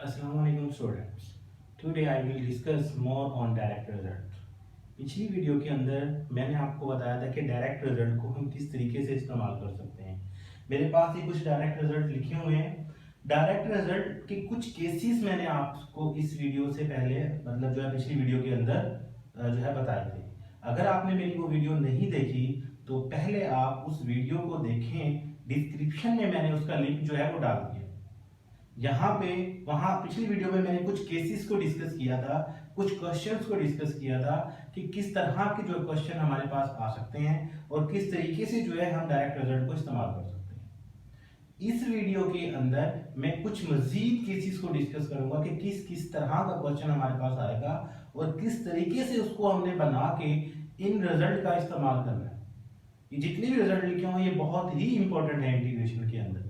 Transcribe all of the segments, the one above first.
Assalamualaikum students. Today I will discuss more on direct result. पिछली video के अंदर मैंने आपको बताया था कि डायरेक्ट रिजल्ट को हम किस तरीके से इस्तेमाल कर सकते हैं। मेरे पास ये कुछ डायरेक्ट रिजल्ट लिखे हुए हैं। डायरेक्ट रिजल्ट के कुछ केसेस मैंने आपको इस वीडियो से पहले मतलब जो है पिछली वीडियो के अंदर जो है बताए थे। अगर आपने मेरी वो वीडियो नहीं देखी तो पहले आप उस वीडियो को देखें। डिस्क्रिप्शन में मैंने उसका लिंक जो है वो डाल दिया। यहाँ पे वहां पिछली वीडियो में मैंने कुछ केसेस को डिस्कस किया था, कुछ क्वेश्चंस को डिस्कस किया था कि किस तरह के जो क्वेश्चन हमारे पास आ सकते हैं और किस तरीके से जो है हम डायरेक्ट रिजल्ट को इस्तेमाल कर सकते हैं। इस वीडियो के अंदर मैं कुछ मजीद केसेस को डिस्कस करूंगा कि किस किस तरह का क्वेश्चन हमारे पास आएगा और किस तरीके से उसको हमने बना के इन रिजल्ट का इस्तेमाल करना है। ये जितने भी रिजल्ट लिखे हुए ये बहुत ही इंपॉर्टेंट है इंटीग्रेशन के अंदर।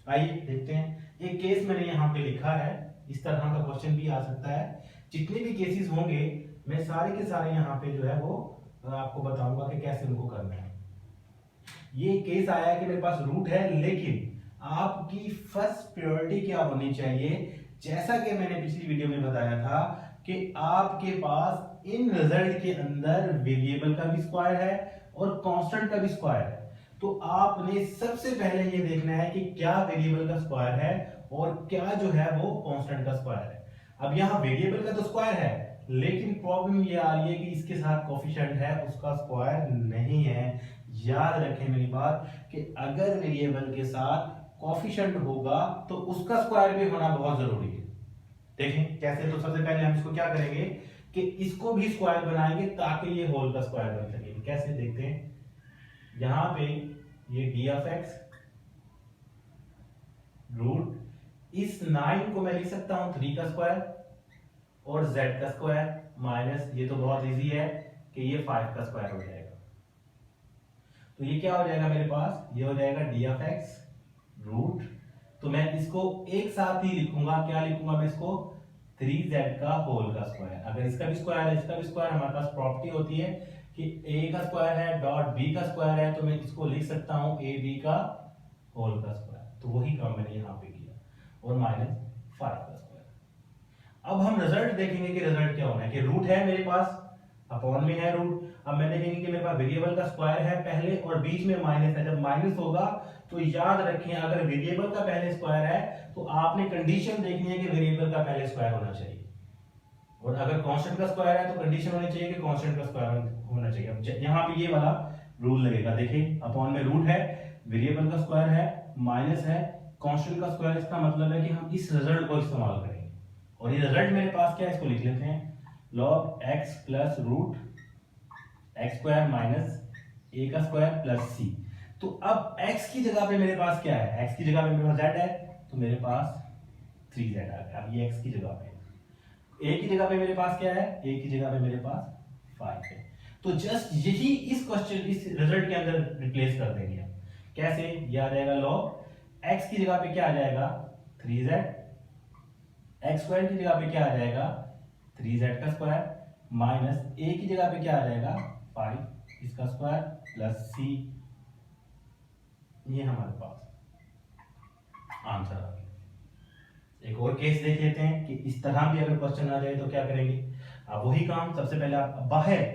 आइए देखते हैं। एक केस मैंने यहाँ पे लिखा है, इस तरह का क्वेश्चन भी आ सकता है। जितने भी केसेस होंगे मैं सारे के सारे यहाँ पे जो है वो आपको बताऊंगा कि कैसे उनको करना है। ये केस आया है कि मेरे पास रूट है, लेकिन आपकी फर्स्ट प्रायोरिटी क्या होनी चाहिए, जैसा कि मैंने पिछली वीडियो में बताया था कि आपके पास इन रिजल्ट के अंदर वेरिएबल का भी स्क्वायर है और कांस्टेंट का भी स्क्वायर है। तो आपने सबसे पहले ये देखना है कि क्या वेरिएबल का स्क्वायर है और क्या जो है वो कांस्टेंट का स्क्वायर है। अब यहाँ वेरिएबल का तो स्क्वायर है, लेकिन प्रॉब्लम ये आ रही है कि इसके साथ कोफिशिएंट है, उसका स्क्वायर नहीं है। याद रखें मेरी बात कि अगर वेरिएबल के साथ कोफिशिएंट होगा तो उसका स्क्वायर भी होना बहुत जरूरी है। देखें कैसे। तो सबसे पहले हम इसको क्या करेंगे कि इसको भी स्क्वायर बनाएंगे ताकि ये होल का स्क्वायर बन सके। कैसे देखते हैं। यहां पे ये डी ऑफ एक्स रूट इस 9 को मैं लिख सकता हूं 3 का स्क्वायर और z का स्क्वायर माइनस ये तो बहुत इजी है कि ये 5 का स्क्वायर हो जाएगा। तो ये क्या हो जाएगा मेरे पास, ये हो जाएगा डी ऑफ एक्स रूट। तो मैं इसको एक साथ ही लिखूंगा। क्या लिखूंगा मैं इसको, 3z का होल का स्क्वायर। अगर इसका भी स्क्वायर है इसका भी स्क्वायर, हमारे पास प्रॉपर्टी होती है कि a का स्क्वायर है डॉट b का स्क्वायर है, तो मैं इसको लिख सकता हूं ab का होल का स्क्वायर। तो वही काम मैंने यहां पे किया और माइनस 5 का स्क्वायर। अब हम रिजल्ट देखेंगे कि रिजल्ट क्या होना है कि रूट है मेरे पास, अपॉन में है रूट। अब मैं देखेंगे कि मेरे पास वेरिएबल का स्क्वायर है पहले और बीच में माइनस है। जब माइनस होगा तो याद रखें अगर वेरिएबल का पहले स्क्वायर है तो आपने कंडीशन देखनी है कि वेरिएबल का पहले स्क्वायर होना चाहिए, और अगर कांस्टेंट का स्क्वायर है तो कंडीशन होनी चाहिए कि कांस्टेंट का स्क्वायर होना चाहिए। अब यहाँ पे ये वाला रूल लगेगा। देखिए अपॉन में रूट है, वेरिएबल का स्क्वायर है, माइनस है, कांस्टेंट का स्क्वायर। इसका मतलब है कि हम इस रिजल्ट को इस्तेमाल करेंगे। और ये रिजल्ट मेरे पास क्या है, इसको लिख लेते हैं log x plus root x square minus a का स्क्वायर प्लस सी। तो अब x की जगह पे मेरे पास क्या है, x की जगह पे मेरे पास z है, तो मेरे पास 3z आ गया। अब ये x की जगह पे, a की जगह पे मेरे पास क्या है, a की जगह पे मेरे पास 5 है। तो जस्ट यही इस क्वेश्चन इस रिजल्ट के अंदर रिप्लेस कर देंगे हम। कैसे, ये आ जाएगा log x की जगह पे क्या आ जाएगा 3z, x स्क्वायर की जगह पे क्या आ जाएगा 3z का स्क्वायर माइनस a की जगह पे क्या आ जाएगा 5 इसका स्क्वायर प्लस c। ये हमारे पास आंसर आ गया। एक और केस देख लेते हैं कि इस तरह भी अगर क्वेश्चन आ जाए तो क्या करेंगे। अब वही काम, सबसे पहले आप बाहर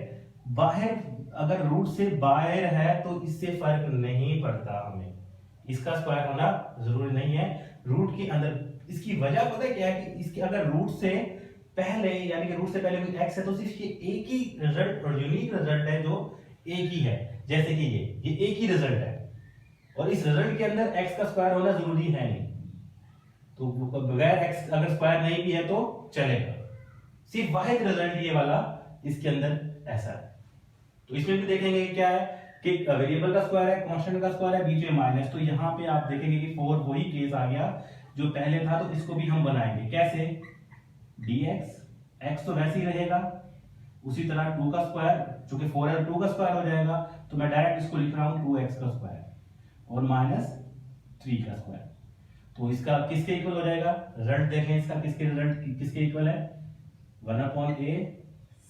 बाहर अगर रूट से बाहर है तो इससे फर्क नहीं पड़ता, हमें इसका स्क्वायर होना जरूरी नहीं है। रूट के अंदर इसकी वजह पता है क्या है कि इसके अगर रूट से पहले यानी कि रूट से पहले कोई x है तो सिर्फ ये एक ही रिजल्ट और यूनिक रिजल्ट है जो एक ही है। जैसे कि ये एक ही रिजल्ट है और इस रिजल्ट के अंदर x का स्क्वायर होना जरूरी है नहीं। तो बगैर x अगर स्क्वायर नहीं भी है तो चलेगा। सिर्फ वाहिद रिजल्ट ये वाला इसके अंदर ऐसा है। तो इसमें भी देखेंगे क्या है कि वेरिएबल का स्क्वायर है, कांस्टेंट का स्क्वायर है, बीच में माइनस। तो यहाँ पे आप देखेंगे कि 4 वही केस आ गया जो पहले था। तो इसको भी हम बनाएंगे कैसे, dx x तो वैसे ही रहेगा, उसी तरह 2 का स्क्वायर, चूंकि 4 है 2 का स्क्वायर हो जाएगा, तो मैं डायरेक्ट इसको लिख रहा हूं 2x का स्क्वायर और माइनस 3 का स्क्वायर। तो इसका किसके इक्वल हो जाएगा, रिजल्ट देखें इसका किसके इक्वल है 1/a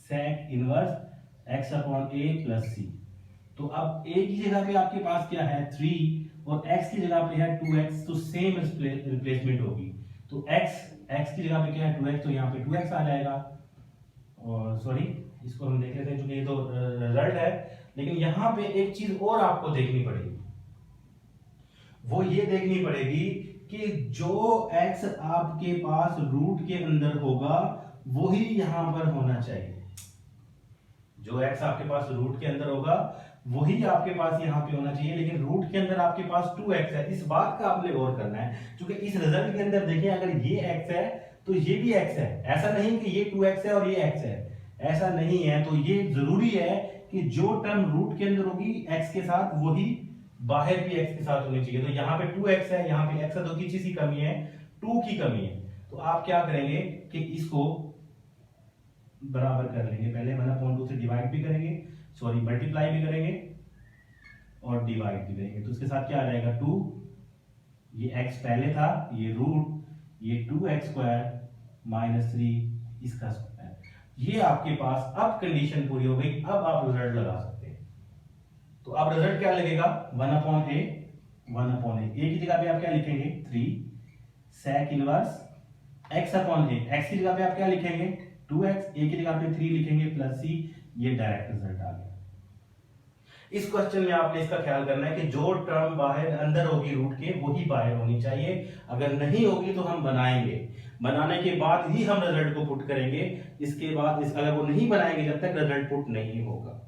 sec inverse x upon a plus c। तो अब a की जगह पे आपके पास क्या है 3 और x की जगह पे है 2x, तो सेम रिप्लेसमेंट होगी। तो x की जगह पे क्या है 2x, तो यहाँ पे 2x आ जाएगा। और सॉरी, इसको हम देख लेते हैं क्योंकि ये तो रिजल्ट है, लेकिन यहाँ पे एक चीज और आपको देखनी पड़ेगी, वो ये देखनी पड़ेगी कि जो x आपके पास रूट के अंदर होगा वही यहां पर होना चाहिए। जो x आपके पास रूट के अंदर होगा वही आपके पास यहाँ पे होना चाहिए, लेकिन रूट के अंदर आपके पास 2x है। इस बात का आपने गौर करना है, क्योंकि इस रिजल्ट के अंदर देखिए अगर ये x है तो ये भी x है। ऐसा नहीं कि ये 2x है और ये x है, ऐसा नहीं है। तो ये जरूरी है कि जो टर्म रूट के अंदर होगी x के साथ वही बाहर भी x के साथ होनी चाहिए। तो यहाँ पे 2x है, यहाँ पे x है, तो किस चीज की कमी है? 2 की कमी है। तो आप क्या करेंगे कि इसको बराबर कर लेंगे, पहले 1/2 से डिवाइड भी करेंगे, सॉरी मल्टीप्लाई भी करेंगे और डिवाइड भी करेंगे। तो इसके साथ क्या आ जाएगा 2, ये x पहले था, ये रूट, ये 2x² माइनस 3 इसका स्क्वायर। ये आपके पास अब कंडीशन पूरी हो गई। अब आप रिजल्ट लगा सकते हैं। तो अब रिजल्ट क्या लगेगा? 1/a, 1/a की जगह पे आप क्या लिखेंगे 3 sec इनवर्स x/a। x की जगह पे आप क्या लिखेंगे 2x, a की जगह पे 3 लिखेंगे प्लस c। ये डायरेक्ट रिजल्ट आ गया। इस क्वेश्चन में आपने इसका ख्याल करना है कि जो टर्म बाहर अंदर होगी रूट के वही बाहर होनी चाहिए। अगर नहीं होगी तो हम बनाएंगे, बनाने के बाद ही हम रिजल्ट को पुट करेंगे। इसके बाद अगर वो नहीं बनाएंगे जब तक रिजल्ट पुट नहीं होगा।